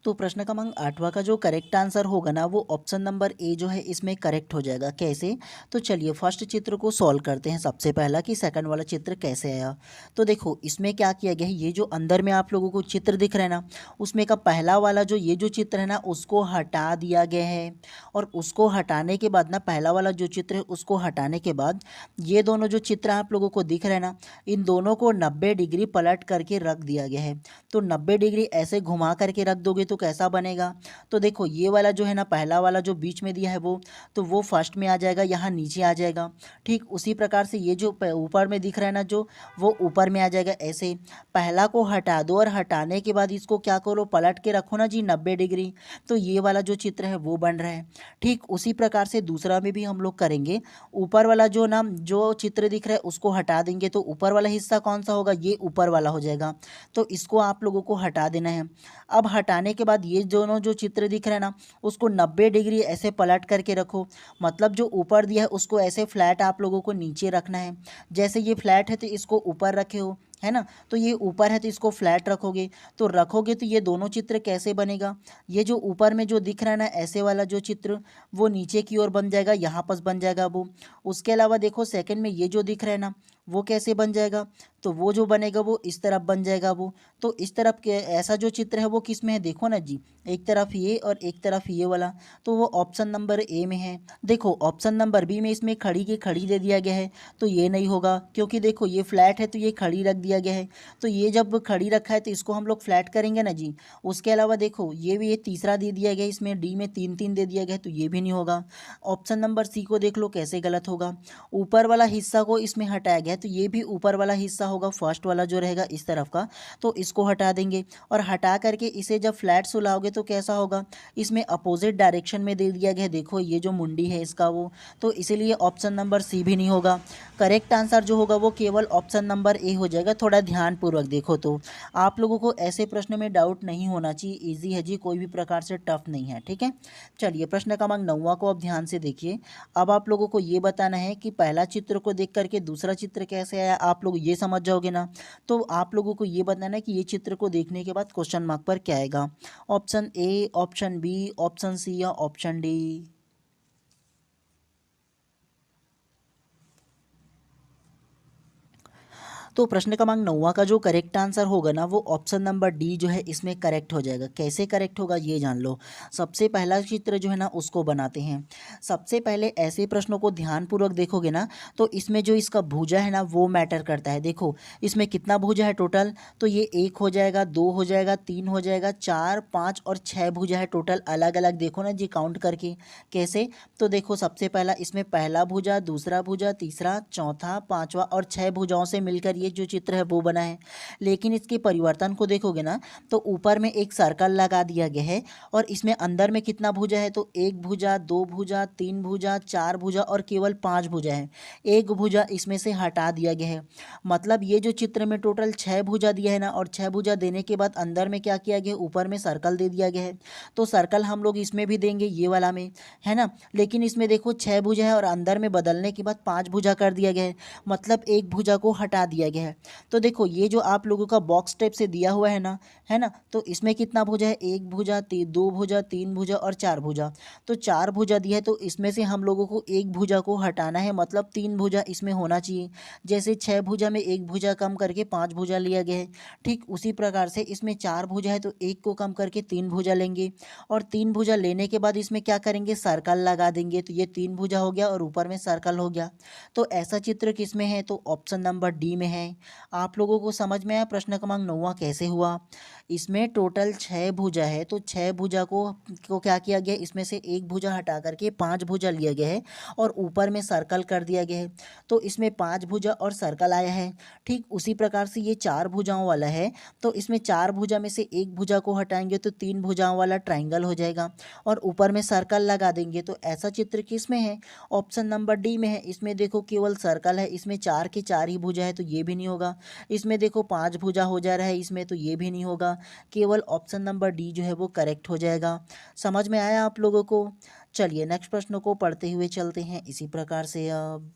तो प्रश्न क्रमांक 8वां का जो करेक्ट आंसर होगा ना वो ऑप्शन नंबर ए जो है इसमें करेक्ट हो जाएगा। कैसे? तो चलिए फर्स्ट चित्र को सॉल्व करते हैं सबसे पहला कि सेकंड वाला चित्र कैसे आया। तो देखो इसमें क्या किया गया है, ये जो अंदर में आप लोगों को चित्र दिख रहा है ना उसमें का पहला वाला जो ये जो चित्र है ना उसको हटा दिया गया है। और उसको हटाने के बाद ना पहला वाला जो चित्र है उसको हटाने के बाद ये दोनों जो चित्र आप लोगों को दिख रहे हैं ना इन दोनों को 90 डिग्री पलट करके रख दिया गया है। तो 90 डिग्री ऐसे घुमा करके रख दोगे तो कैसा बनेगा? तो देखो ये वाला जो है ना पहला वाला जो बीच में दिया है वो तो वो फर्स्ट में आ जाएगा, यहाँ नीचे आ जाएगा। ठीक उसी प्रकार से ये जो ऊपर में दिख रहा है ना जो वो ऊपर में आ जाएगा। ऐसे पहला को हटा दो और हटाने के बाद इसको क्या करो पलट के रखो ना जी 90 डिग्री। तो ये वाला जो चित्र है वो बन रहा है। ठीक उसी प्रकार से दूसरा में भी हम लोग करेंगे। ऊपर वाला जो ना जो चित्र दिख रहा है उसको हटा देंगे तो ऊपर वाला हिस्सा कौन सा होगा? ये ऊपर वाला हो जाएगा। तो इसको आप लोगों को हटा देना है। अब हटाने के बाद ये दोनों जो चित्र दिख रहे हैं ना उसको 90 डिग्री ऐसे पलट करके रखो। मतलब जो ऊपर दिया है उसको ऐसे फ्लैट आप लोगों को नीचे रखना है। जैसे ये फ्लैट है तो इसको ऊपर रखे हो है ना, तो ये ऊपर है तो इसको फ्लैट रखोगे। तो रखोगे तो ये दोनों चित्र कैसे बनेगा? ये जो ऊपर में जो दिख रहा है ना ऐसे वाला जो चित्र वो नीचे की ओर बन जाएगा, यहाँ पर बन जाएगा वो। उसके अलावा देखो सेकंड में ये जो दिख रहा है ना वो कैसे बन जाएगा? तो वो जो बनेगा वो इस तरफ बन जाएगा वो। तो इस तरफ के ऐसा जो चित्र है वो किस में है देखो ना जी, एक तरफ ये और एक तरफ ये वाला। तो वो ऑप्शन नंबर ए में है। देखो ऑप्शन नंबर बी में इसमें खड़ी की खड़ी दे दिया गया है तो ये नहीं होगा, क्योंकि देखो ये फ्लैट है तो ये खड़ी रख दिया गया है। तो ये जब खड़ी रखा है तो इसको हम लोग फ्लैट करेंगे ना जी। उसके अलावा देखो ये भी ये तीसरा दे दिया गया है, इसमें डी में 3 3 दे दिया गया है तो ये भी नहीं होगा। ऑप्शन नंबर सी को देख लो कैसे गलत होगा। ऊपर वाला हिस्सा को इसमें हटाया गया है तो ये भी ऊपर वाला हिस्सा होगा, फर्स्ट वाला जो रहेगा इस तरफ का। तो इसको हटा देंगे और हटा करके इसे जब फ्लैट सुलाओगे तो कैसा होगा? इसमें अपोजिट डायरेक्शन में दे दिया गया है, देखो ये जो मुंडी है इसका वो। तो इसीलिए ऑप्शन नंबर सी भी नहीं होगा। करेक्ट आंसर जो होगा वो केवल ऑप्शन नंबर ए हो जाएगा। थोड़ा ध्यानपूर्वक देखो तो आप लोगों को ऐसे प्रश्न में डाउट नहीं होना चाहिए, ईजी है जी, कोई भी प्रकार से टफ नहीं है। ठीक है, चलिए प्रश्न क्रमांक 9वां को आप ध्यान से देखिए। अब आप लोगों को ये बताना है कि पहला चित्र को देख करके दूसरा चित्र कैसे आया, आप लोग ये समझ जाओगे ना। तो आप लोगों को ये बताना है कि ये चित्र को देखने के बाद क्वेश्चन मार्क पर क्या आएगा। Option A, option B, option C या ऑप्शन डी। तो प्रश्न क्रमांक 9वां का जो करेक्ट आंसर होगा ना वो ऑप्शन नंबर डी जो है इसमें करेक्ट हो जाएगा। कैसे करेक्ट होगा ये जान लो। सबसे पहला चित्र जो है ना उसको बनाते हैं। सबसे पहले ऐसे प्रश्नों को ध्यानपूर्वक देखोगे ना तो इसमें जो इसका भुजा है ना वो मैटर करता है। देखो इसमें कितना भुजा है टोटल, तो ये 1 हो जाएगा, 2 हो जाएगा, 3 हो जाएगा, 4, 5 और 6 भुजा है टोटल अलग अलग। देखो ना जी काउंट करके कैसे। तो देखो सबसे पहला इसमें पहला भुजा, दूसरा भुजा, तीसरा, चौथा, पाँचवा और 6 भुजाओं से मिलकर ये जो चित्र है वो बना है। लेकिन इसके परिवर्तन को देखोगे ना तो ऊपर में एक सर्कल लगा दिया गया है और इसमें अंदर में कितना भुजा है, तो 1 भुजा, 2 भुजा, 3 भुजा, 4 भुजा और केवल 5 भुजा है। एक भुजा इसमें से हटा दिया गया है। मतलब ये जो चित्र में टोटल 6 भुजा दिया है ना, और 6 भुजा देने के बाद अंदर में क्या किया गया है, ऊपर में सर्कल दे दिया गया है। तो सर्कल हम लोग इसमें भी देंगे, ये वाला में, है ना। लेकिन इसमें देखो 6 भुजा है और अंदर में बदलने के बाद 5 भुजा कर दिया गया है। मतलब एक भुजा को हटा दिया गया है। तो देखो ये जो आप लोगों का बॉक्स टाइप से दिया हुआ है ना, है ना, तो इसमें कितना भुजा है, 1 भुजा, 2 भुजा, 3 भुजा और 4 भुजा। तो 4 भुजा दिया है तो इसमें से हम लोगों को एक भुजा को हटाना है, मतलब 3 भुजा इसमें होना चाहिए। जैसे 6 भुजा में एक भुजा कम करके 5 भुजा लिया गया है, ठीक उसी प्रकार से इसमें 4 भुजा है तो एक को कम करके 3 भुजा लेंगे। और 3 भुजा लेने के बाद इसमें क्या करेंगे, सर्कल लगा देंगे। तो ये 3 भुजा हो गया और ऊपर में सर्कल हो गया। तो ऐसा चित्र किस में है, तो ऑप्शन नंबर डी में है। है। आप लोगों को समझ में आया प्रश्न क्रमांक 9वां कैसे हुआ। इसमें टोटल 6 भुजा है, तो 6 भुजा को क्या किया गया, इसमें से एक भुजा हटा करके 5 भुजा लिया गया है और ऊपर में सर्कल कर दिया गया है, तो इसमें 5 भुजा और सर्कल आया है। ठीक उसी प्रकार से ये 4 भुजाओं वाला है, तो इसमें 4 भुजा में से एक भुजा को हटाएंगे तो 3 भुजाओं वाला ट्राइंगल हो जाएगा और ऊपर में सर्कल लगा देंगे। तो ऐसा चित्र किस में है, ऑप्शन नंबर डी में है। इसमें देखो केवल सर्कल है, इसमें 4 के 4 ही भुजा है, तो ये भी नहीं होगा। इसमें देखो 5 भुजा हो जा रहा है इसमें, तो ये भी नहीं होगा। केवल ऑप्शन नंबर डी जो है वो करेक्ट हो जाएगा। समझ में आया आप लोगों को। चलिए नेक्स्ट प्रश्न को पढ़ते हुए चलते हैं इसी प्रकार से। अब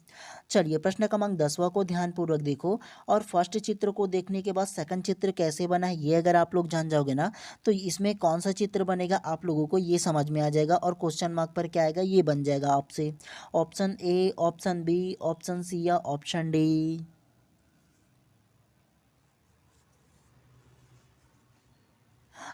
चलिए प्रश्न क्रमांक 10वां को ध्यानपूर्वक देखो और फर्स्ट चित्र को देखने के बाद सेकंड चित्र कैसे बना है ये अगर आप लोग जान जाओगे ना, तो इसमें कौन सा चित्र बनेगा आप लोगों को ये समझ में आ जाएगा और क्वेश्चन मार्क पर क्या आएगा ये बन जाएगा आपसे। Option A, option B, option C या ऑप्शन डी।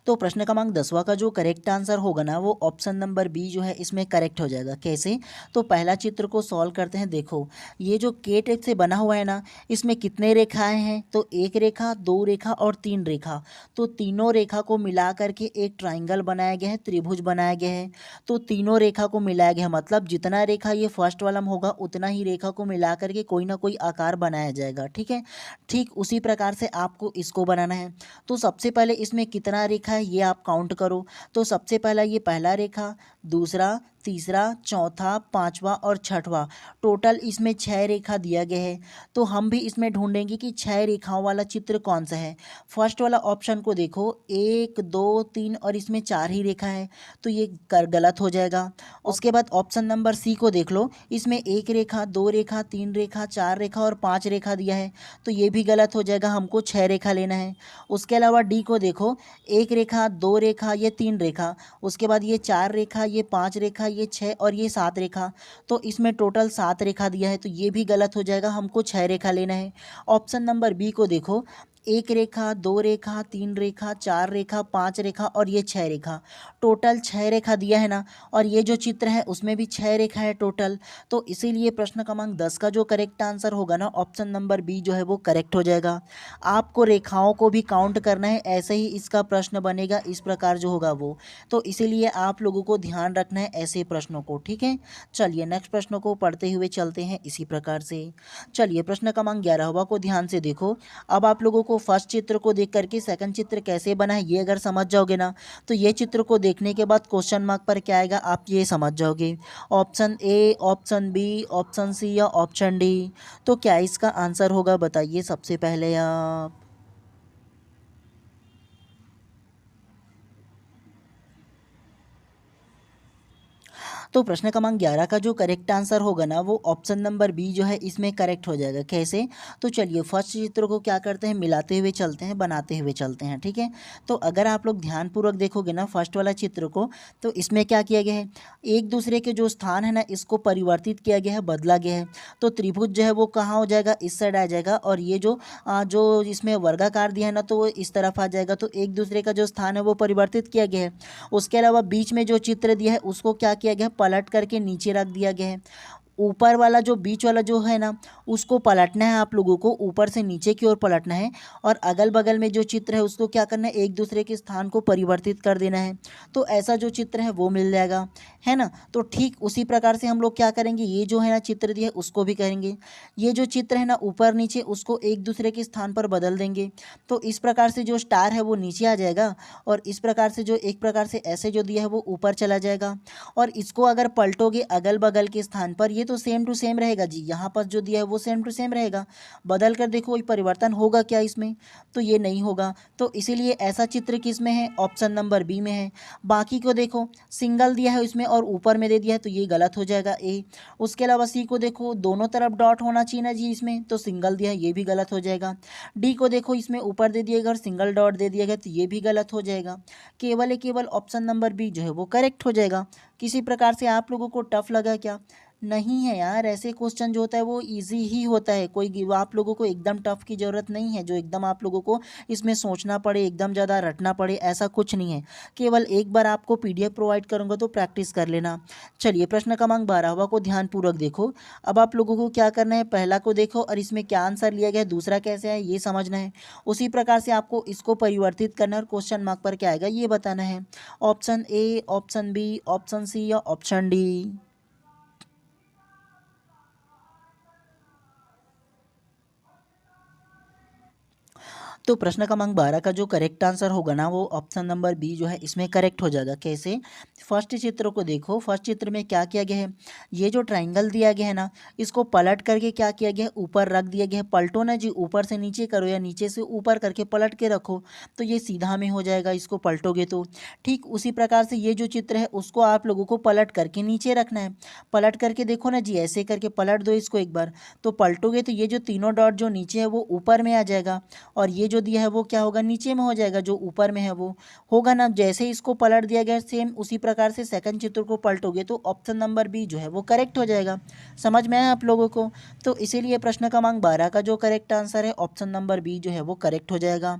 तो प्रश्न क्रमांक 10वां का जो करेक्ट आंसर होगा ना वो ऑप्शन नंबर बी जो है इसमें करेक्ट हो जाएगा। कैसे, तो पहला चित्र को सॉल्व करते हैं। देखो ये जो के टाइप से बना हुआ है ना, इसमें कितने रेखाएं हैं, तो एक रेखा, दो रेखा और तीन रेखा। तो तीनों रेखा को मिला करके एक ट्राइंगल बनाया गया है, त्रिभुज बनाया गया है। तो तीनों रेखा को मिलाया गया मतलब जितना रेखा ये फर्स्ट वाला में होगा उतना ही रेखा को मिला करके कोई ना कोई आकार बनाया जाएगा। ठीक है, ठीक उसी प्रकार से आपको इसको बनाना है। तो सबसे पहले इसमें कितना रेखा है ये आप काउंट करो। तो सबसे पहला ये पहला रेखा, दूसरा, तीसरा, चौथा, पांचवा और छठवां, टोटल इसमें 6 रेखा दिया गया है। तो हम भी इसमें ढूंढेंगे कि 6 रेखाओं वाला चित्र कौन सा है। फर्स्ट वाला ऑप्शन को देखो, 1 2 3 और इसमें 4 ही रेखा है, तो ये गलत हो जाएगा। उसके बाद ऑप्शन नंबर सी को देख लो, इसमें 1 रेखा, 2 रेखा, 3 रेखा, 4 रेखा और 5 रेखा दिया है, तो ये भी गलत हो जाएगा, हमको 6 रेखा लेना है। उसके अलावा डी को देखो, 1 रेखा, 2 रेखा, ये 3 रेखा, उसके बाद ये 4 रेखा, ये 5 रेखा, ये 6 और ये 7 रेखा, तो इसमें टोटल 7 रेखा दिया है, तो ये भी गलत हो जाएगा, हमको 6 रेखा लेना है। ऑप्शन नंबर बी को देखो, 1 रेखा, 2 रेखा, 3 रेखा, 4 रेखा, 5 रेखा और ये 6 रेखा, टोटल 6 रेखा दिया है ना, और ये जो चित्र है उसमें भी 6 रेखा है टोटल। तो इसीलिए प्रश्न क्रमांक 10 का जो करेक्ट आंसर होगा ना ऑप्शन नंबर बी जो है वो करेक्ट हो जाएगा। आपको रेखाओं को भी काउंट करना है, ऐसे ही इसका प्रश्न बनेगा इस प्रकार जो होगा वो, तो इसीलिए आप लोगों को ध्यान रखना है ऐसे प्रश्नों को। ठीक है, चलिए नेक्स्ट प्रश्नों को पढ़ते हुए चलते हैं इसी प्रकार से। चलिए प्रश्न क्रमांक 11वां को ध्यान से देखो। अब आप लोगों को फर्स्ट चित्र को देख करके सेकंड चित्र कैसे बना है ये अगर समझ जाओगे ना, तो ये चित्र को देखने के बाद क्वेश्चन मार्क पर क्या आएगा आप ये समझ जाओगे। Option A, option B, option C या ऑप्शन डी, तो क्या इसका आंसर होगा बताइए सबसे पहले आप। तो प्रश्न क्रमांक 11 का जो करेक्ट आंसर होगा ना वो ऑप्शन नंबर बी जो है इसमें करेक्ट हो जाएगा। कैसे, तो चलिए फर्स्ट चित्र को क्या करते हैं, मिलाते हुए चलते हैं, बनाते हुए चलते हैं। ठीक है, तो अगर आप लोग ध्यानपूर्वक देखोगे ना फर्स्ट वाला चित्र को, तो इसमें क्या किया गया है, एक दूसरे के जो स्थान है ना इसको परिवर्तित किया गया है, बदला गया है। तो त्रिभुज जो है वो कहाँ हो जाएगा, इस साइड आ जाएगा, और ये जो इसमें वर्गाकार दिया है ना तो वो इस तरफ आ जाएगा। तो एक दूसरे का जो स्थान है वो परिवर्तित किया गया है। उसके अलावा बीच में जो चित्र दिया है उसको क्या किया गया है, पलट करके नीचे रख दिया गया है। ऊपर वाला जो बीच वाला जो है ना उसको पलटना है, आप लोगों को ऊपर से नीचे की ओर पलटना है, और अगल बगल में जो चित्र है उसको क्या करना है, एक दूसरे के स्थान को परिवर्तित कर देना है। तो ऐसा जो चित्र है वो मिल जाएगा, है ना। तो ठीक उसी प्रकार से हम लोग क्या करेंगे, ये जो है ना चित्र दिया है उसको भी करेंगे। ये जो चित्र है ना ऊपर नीचे उसको एक दूसरे के स्थान पर बदल देंगे। तो इस प्रकार से जो स्टार है वो नीचे आ जाएगा, और इस प्रकार से जो एक प्रकार से ऐसे जो दिया है वो ऊपर चला जाएगा। और इसको अगर पलटोगे अगल बगल के स्थान पर, ये तो सेम टू सेम रहेगा जी, यहाँ पर जो दिया है वो सेम टू सेम रहेगा। बदल कर देखो कोई परिवर्तन होगा क्या इसमें, तो ये नहीं होगा। तो इसीलिए ऐसा चित्र किस में है, ऑप्शन नंबर बी में है। बाकी को देखो, सिंगल दिया है इसमें और ऊपर में दे दिया है, तो ये गलत हो जाएगा ए। उसके अलावा सी को देखो, दोनों तरफ डॉट होना चाहिए ना जी इसमें, तो सिंगल दिया है, ये भी गलत हो जाएगा। डी को देखो, इसमें ऊपर दे दिया गया और सिंगल डॉट दे दिया गया, तो ये भी गलत हो जाएगा। केवल ऑप्शन नंबर बी जो है वो करेक्ट हो जाएगा। किसी प्रकार से आप लोगों को टफ लगा क्या, नहीं है यार, ऐसे क्वेश्चन जो होता है वो इजी ही होता है, आप लोगों को एकदम टफ की ज़रूरत नहीं है जो एकदम आप लोगों को इसमें सोचना पड़े, एकदम ज़्यादा रटना पड़े, ऐसा कुछ नहीं है। केवल एक बार आपको पीडीएफ प्रोवाइड करूंगा तो प्रैक्टिस कर लेना। चलिए प्रश्न क्रमांक 12वां को ध्यानपूर्वक देखो। अब आप लोगों को क्या करना है, पहला को देखो और इसमें क्या आंसर लिया गया है, दूसरा कैसे है ये समझना है। उसी प्रकार से आपको इसको परिवर्तित करना है और क्वेश्चन मार्क पर क्या आएगा ये बताना है। Option A, option B, option C या ऑप्शन डी। तो प्रश्न क्रमांक 12 का जो करेक्ट आंसर होगा ना वो ऑप्शन नंबर बी जो है इसमें करेक्ट हो जाएगा। कैसे? फर्स्ट चित्र को देखो, फर्स्ट चित्र में क्या किया गया है, ये जो ट्राइंगल दिया गया है ना इसको पलट करके क्या किया गया है, ऊपर रख दिया गया है। पलटो ना जी, ऊपर से नीचे करो या नीचे से ऊपर करके पलट के रखो तो ये सीधा में हो जाएगा, इसको पलटोगे तो। ठीक उसी प्रकार से ये जो चित्र है उसको आप लोगों को पलट करके नीचे रखना है। पलट करके देखो ना जी, ऐसे करके पलट दो इसको एक बार, तो पलटोगे तो ये जो तीनों डॉट जो नीचे है वो ऊपर में आ जाएगा और ये जो दिया है वो क्या होगा, नीचे में हो जाएगा, जो ऊपर में है वो होगा ना। जैसे ही इसको पलट दिया गया सेम उसी प्रकार से सेकंड चित्र को पलटोगे तो ऑप्शन नंबर बी जो है वो करेक्ट हो जाएगा। समझ में आया आप लोगों को? तो इसीलिए प्रश्न क्रमांक 12 का जो करेक्ट आंसर है ऑप्शन नंबर बी जो है वो करेक्ट हो जाएगा।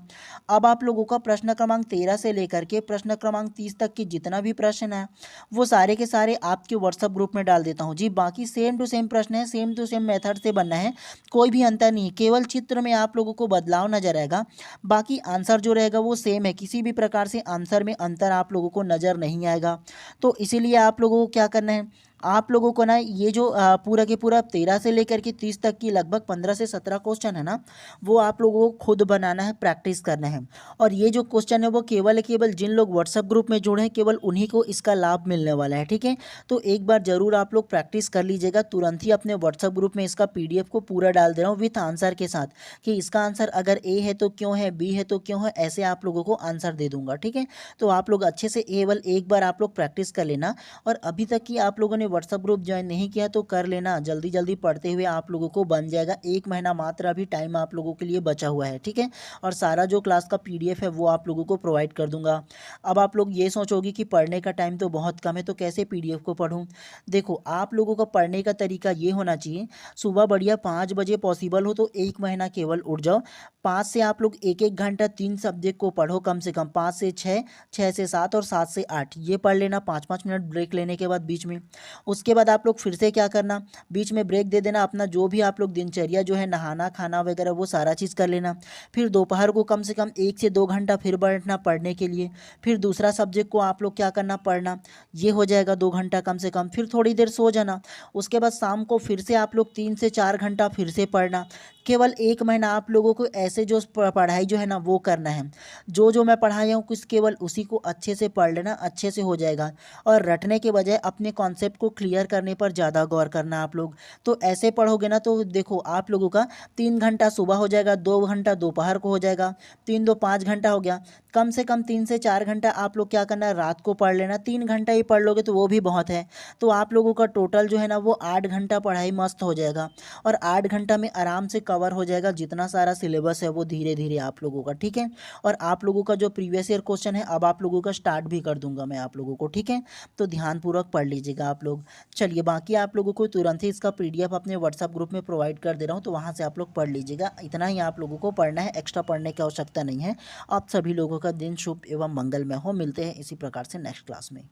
अब आप लोगों का प्रश्न क्रमांक 13 से लेकर के प्रश्न क्रमांक 30 तक की जितना भी प्रश्न है वो सारे के सारे आपके व्हाट्सएप ग्रुप में डाल देता हूँ जी। बाकी सेम टू सेम प्रश्न है, सेम टू सेम मेथड से बनना है, कोई भी अंतर नहीं है, केवल चित्र में आप लोगों को बदलाव नजर आएगा, बाकी आंसर जो रहेगा वो सेम है। किसी भी प्रकार से आंसर में अंतर आप लोगों को नज़र नहीं आएगा। तो इसीलिए आप लोगों को क्या करना है, आप लोगों को ना ये जो पूरा के पूरा 13 से लेकर के 30 तक की लगभग 15 से 17 क्वेश्चन है ना वो आप लोगों को खुद बनाना है, प्रैक्टिस करना है। और ये जो क्वेश्चन है वो केवल जिन लोग व्हाट्सएप ग्रुप में जुड़े हैं केवल उन्हीं को इसका लाभ मिलने वाला है, ठीक है। तो एक बार जरूर आप लोग प्रैक्टिस कर लीजिएगा। तुरंत ही अपने व्हाट्सएप ग्रुप में इसका पीडीएफ को पूरा डाल दे रहा हूँ विथ आंसर के साथ, कि इसका आंसर अगर ए है तो क्यों है, बी है तो क्यों है, ऐसे आप लोगों को आंसर दे दूंगा, ठीक है। तो आप लोग अच्छे से केवल एक बार आप लोग प्रैक्टिस कर लेना। और अभी तक कि आप लोगों ने व्हाट्सएप ग्रुप ज्वाइन नहीं किया तो कर लेना, जल्दी जल्दी पढ़ते हुए आप लोगों को बन जाएगा। 1 महीना मात्र अभी टाइम आप लोगों के लिए बचा हुआ है, ठीक है। और सारा जो क्लास का पीडीएफ है वो आप लोगों को प्रोवाइड कर दूंगा। अब आप लोग ये सोचोगे कि पढ़ने का टाइम तो बहुत कम है तो कैसे पीडीएफ को पढूं। देखो आप लोगों का पढ़ने का तरीका ये होना चाहिए, सुबह बढ़िया 5 बजे पॉसिबल हो तो 1 महीना केवल उठ जाओ। 5 से आप लोग 1-1 घंटा 3 सब्जेक्ट को पढ़ो कम से कम, 5 से 6, 6 से 7 और 7 से 8 ये पढ़ लेना 5-5 मिनट ब्रेक लेने के बाद बीच में। उसके बाद आप लोग फिर से क्या करना, बीच में ब्रेक दे देना, अपना जो भी आप लोग दिनचर्या जो है नहाना खाना वगैरह वो सारा चीज़ कर लेना। फिर दोपहर को कम से कम 1 से 2 घंटा फिर बैठना पढ़ने के लिए। फिर दूसरा सब्जेक्ट को आप लोग क्या करना, पढ़ना, ये हो जाएगा 2 घंटा कम से कम। फिर थोड़ी देर सो जाना। उसके बाद शाम को फिर से आप लोग 3 से 4 घंटा फिर से पढ़ना। केवल 1 महीना आप लोगों को ऐसे जो पढ़ाई जो है ना वो करना है। जो जो मैं पढ़ाया हूँ कुछ केवल उसी को अच्छे से पढ़ लेना, अच्छे से हो जाएगा। और रटने के बजाय अपने कॉन्सेप्ट को क्लियर करने पर ज़्यादा गौर करना आप लोग। तो ऐसे पढ़ोगे ना तो देखो आप लोगों का 3 घंटा सुबह हो जाएगा, 2 घंटा दोपहर को हो जाएगा, 3 2 5 घंटा हो गया। कम से कम 3 से 4 घंटा आप लोग क्या करना है, रात को पढ़ लेना। 3 घंटा ही पढ़ लोगे तो वो भी बहुत है। तो आप लोगों का टोटल जो है ना वो 8 घंटा पढ़ाई मस्त हो जाएगा। और 8 घंटा में आराम से कवर हो जाएगा जितना सारा सिलेबस है वो धीरे धीरे आप लोगों का, ठीक है। और आप लोगों का जो प्रीवियस ईयर क्वेश्चन है अब आप लोगों का स्टार्ट भी कर दूंगा मैं आप लोगों को, ठीक है। तो ध्यानपूर्वक पढ़ लीजिएगा आप लोग। चलिए बाकी आप लोगों को तुरंत ही इसका पीडीएफ अपने व्हाट्सएप ग्रुप में प्रोवाइड कर दे रहा हूँ, तो वहाँ से आप लोग पढ़ लीजिएगा। इतना ही आप लोगों को पढ़ना है, एक्स्ट्रा पढ़ने की आवश्यकता नहीं है। आप सभी लोगों का दिन शुभ एवं मंगलमय हो। मिलते हैं इसी प्रकार से नेक्स्ट क्लास में।